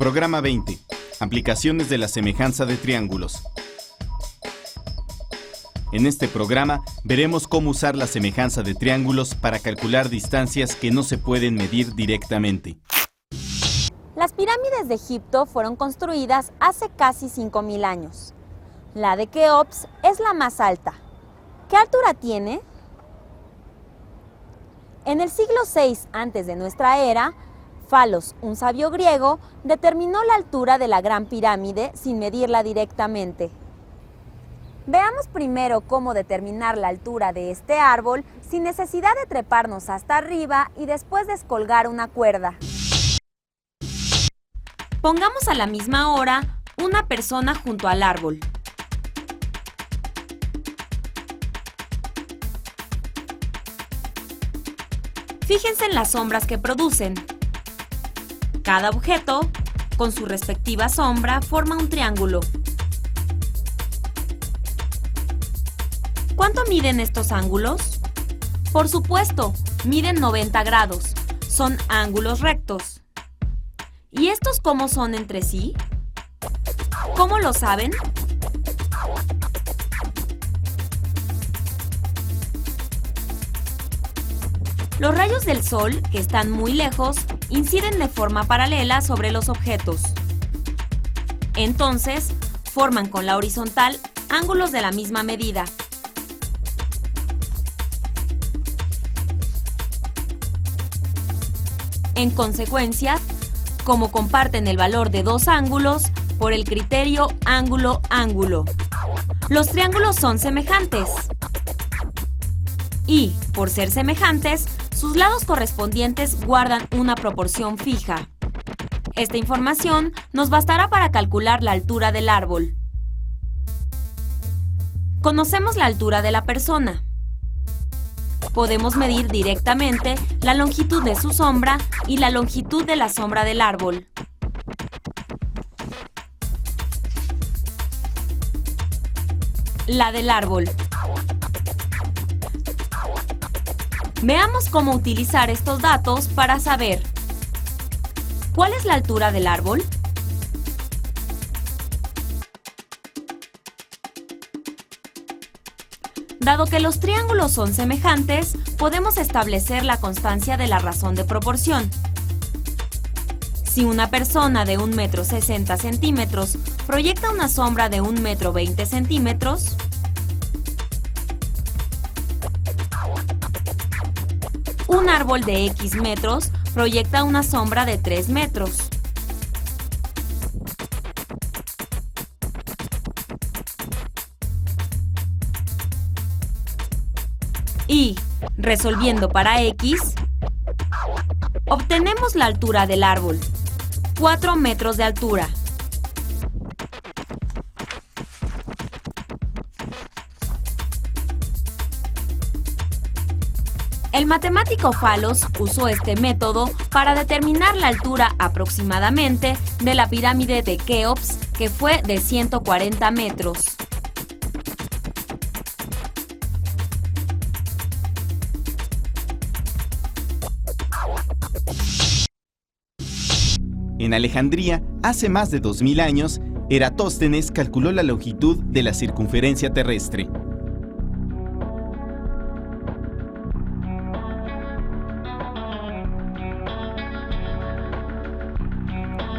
Programa 20. Aplicaciones de la semejanza de triángulos. En este programa veremos cómo usar la semejanza de triángulos para calcular distancias que no se pueden medir directamente. Las pirámides de Egipto fueron construidas hace casi 5.000 años. La de Keops es la más alta. ¿Qué altura tiene? En el siglo VI antes de nuestra era, Falos, un sabio griego, determinó la altura de la Gran Pirámide sin medirla directamente. Veamos primero cómo determinar la altura de este árbol sin necesidad de treparnos hasta arriba y después descolgar una cuerda. Pongamos a la misma hora una persona junto al árbol. Fíjense en las sombras que producen. Cada objeto, con su respectiva sombra, forma un triángulo. ¿Cuánto miden estos ángulos? Por supuesto, miden 90 grados. Son ángulos rectos. ¿Y estos cómo son entre sí? ¿Cómo lo saben? Los rayos del sol, que están muy lejos, inciden de forma paralela sobre los objetos. Entonces, forman con la horizontal ángulos de la misma medida. En consecuencia, como comparten el valor de dos ángulos, por el criterio ángulo-ángulo, los triángulos son semejantes. Y, por ser semejantes, sus lados correspondientes guardan una proporción fija. Esta información nos bastará para calcular la altura del árbol. Conocemos la altura de la persona. Podemos medir directamente la longitud de su sombra y la longitud de la sombra del árbol. La del árbol. Veamos cómo utilizar estos datos para saber ¿cuál es la altura del árbol? Dado que los triángulos son semejantes, podemos establecer la constancia de la razón de proporción. Si una persona de 1,60 m proyecta una sombra de 1,20 m, un árbol de X metros proyecta una sombra de 3 metros. Y, resolviendo para X, obtenemos la altura del árbol, 4 metros de altura. El matemático Falos usó este método para determinar la altura aproximadamente de la pirámide de Keops, que fue de 140 metros. En Alejandría, hace más de 2000 años, Eratóstenes calculó la longitud de la circunferencia terrestre.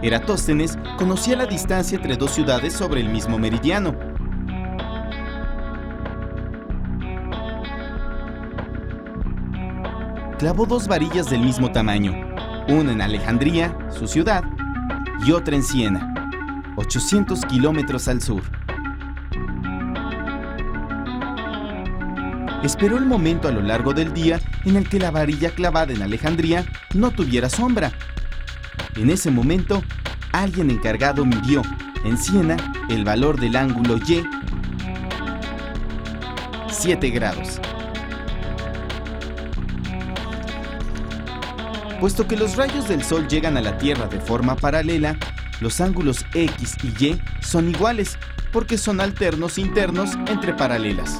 Eratóstenes conocía la distancia entre dos ciudades sobre el mismo meridiano. Clavó dos varillas del mismo tamaño, una en Alejandría, su ciudad, y otra en Siena, 800 kilómetros al sur. Esperó el momento a lo largo del día en el que la varilla clavada en Alejandría no tuviera sombra. En ese momento, alguien encargado midió, en Siena, el valor del ángulo Y, 7 grados. Puesto que los rayos del Sol llegan a la Tierra de forma paralela, los ángulos X y Y son iguales, porque son alternos internos entre paralelas.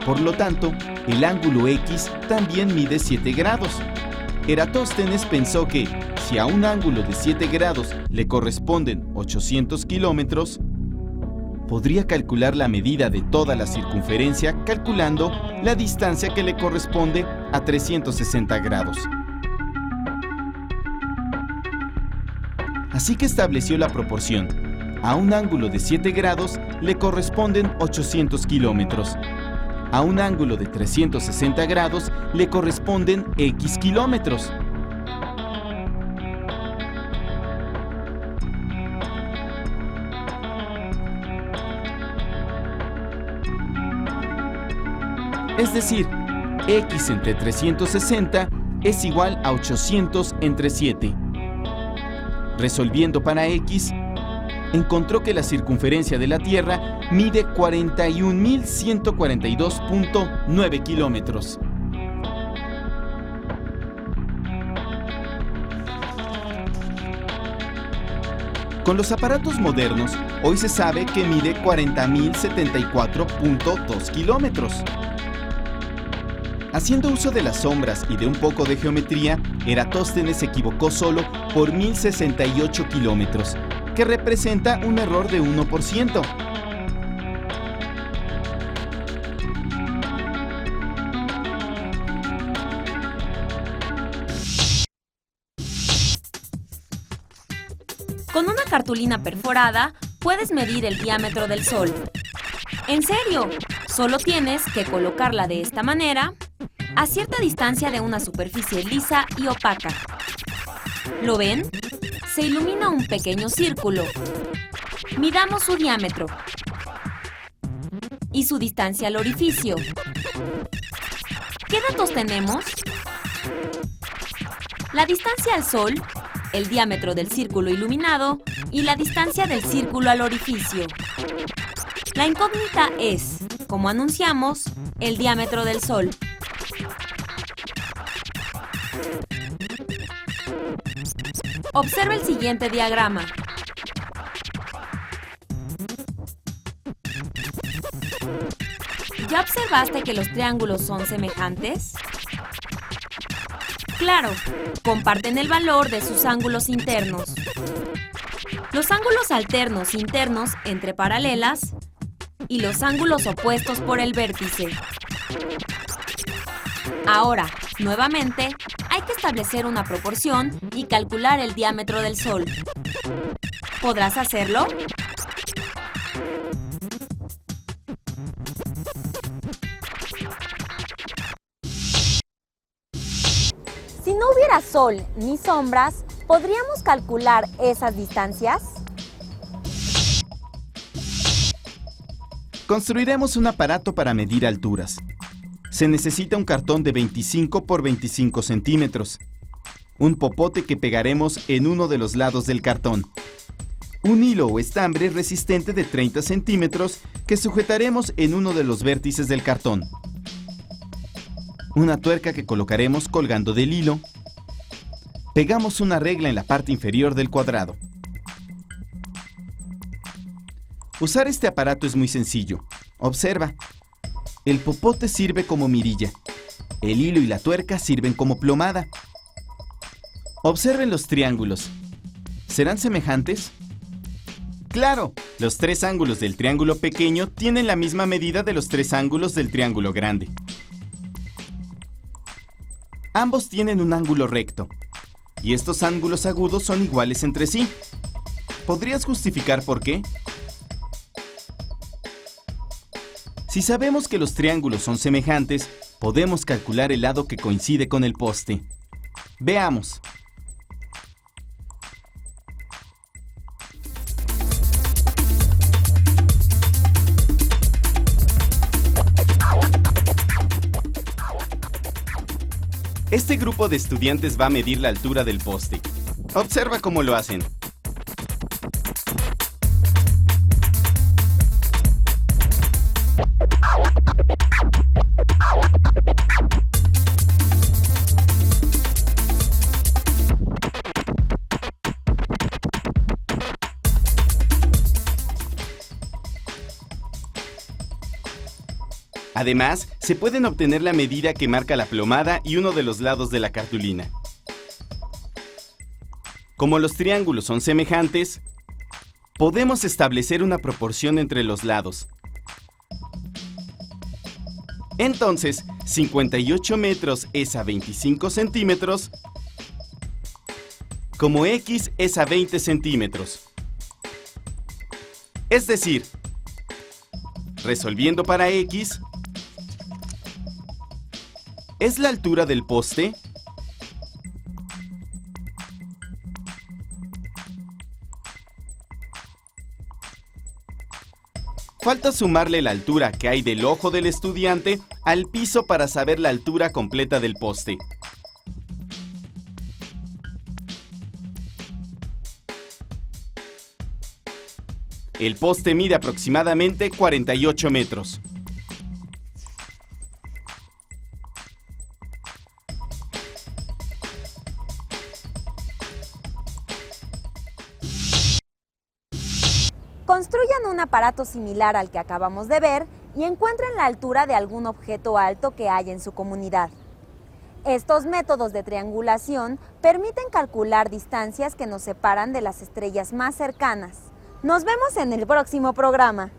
Por lo tanto, el ángulo X también mide 7 grados. Eratóstenes pensó que, si a un ángulo de 7 grados le corresponden 800 kilómetros, podría calcular la medida de toda la circunferencia calculando la distancia que le corresponde a 360 grados. Así que estableció la proporción. A un ángulo de 7 grados le corresponden 800 kilómetros. A un ángulo de 360 grados le corresponden X kilómetros. Es decir, X entre 360 es igual a 800 entre 7. Resolviendo para X, encontró que la circunferencia de la Tierra mide 41.142.9 kilómetros. Con los aparatos modernos, hoy se sabe que mide 40.074.2 kilómetros. Haciendo uso de las sombras y de un poco de geometría, Eratóstenes se equivocó solo por 1.068 kilómetros, que representa un error de 1%. Con una cartulina perforada, puedes medir el diámetro del Sol. ¿En serio? Solo tienes que colocarla de esta manera, a cierta distancia de una superficie lisa y opaca. ¿Lo ven? Se ilumina un pequeño círculo. Midamos su diámetro y su distancia al orificio. ¿Qué datos tenemos? La distancia al Sol, el diámetro del círculo iluminado y la distancia del círculo al orificio. La incógnita es, como anunciamos, el diámetro del Sol. Observa el siguiente diagrama. ¿Ya observaste que los triángulos son semejantes? Claro, comparten el valor de sus ángulos internos. Los ángulos alternos internos entre paralelas y los ángulos opuestos por el vértice. Ahora, nuevamente, hay que establecer una proporción y calcular el diámetro del Sol. ¿Podrás hacerlo? Si no hubiera sol ni sombras, ¿podríamos calcular esas distancias? Construiremos un aparato para medir alturas. Se necesita un cartón de 25 por 25 centímetros, un popote que pegaremos en uno de los lados del cartón, un hilo o estambre resistente de 30 centímetros que sujetaremos en uno de los vértices del cartón, una tuerca que colocaremos colgando del hilo. Pegamos una regla en la parte inferior del cuadrado. Usar este aparato es muy sencillo. Observa. El popote sirve como mirilla. El hilo y la tuerca sirven como plomada. Observen los triángulos. ¿Serán semejantes? ¡Claro! Los tres ángulos del triángulo pequeño tienen la misma medida de los tres ángulos del triángulo grande. Ambos tienen un ángulo recto. Y estos ángulos agudos son iguales entre sí. ¿Podrías justificar por qué? Si sabemos que los triángulos son semejantes, podemos calcular el lado que coincide con el poste. Veamos. Este grupo de estudiantes va a medir la altura del poste. Observa cómo lo hacen. Además, se pueden obtener la medida que marca la plomada y uno de los lados de la cartulina. Como los triángulos son semejantes, podemos establecer una proporción entre los lados. Entonces, 58 metros es a 25 centímetros, como X es a 20 centímetros. Es decir, resolviendo para X, es la altura del poste falta sumarle la altura que hay del ojo del estudiante al piso para saber la altura completa del poste. El poste mide aproximadamente 48 metros. Construyan un aparato similar al que acabamos de ver y encuentren la altura de algún objeto alto que haya en su comunidad. Estos métodos de triangulación permiten calcular distancias que nos separan de las estrellas más cercanas. Nos vemos en el próximo programa.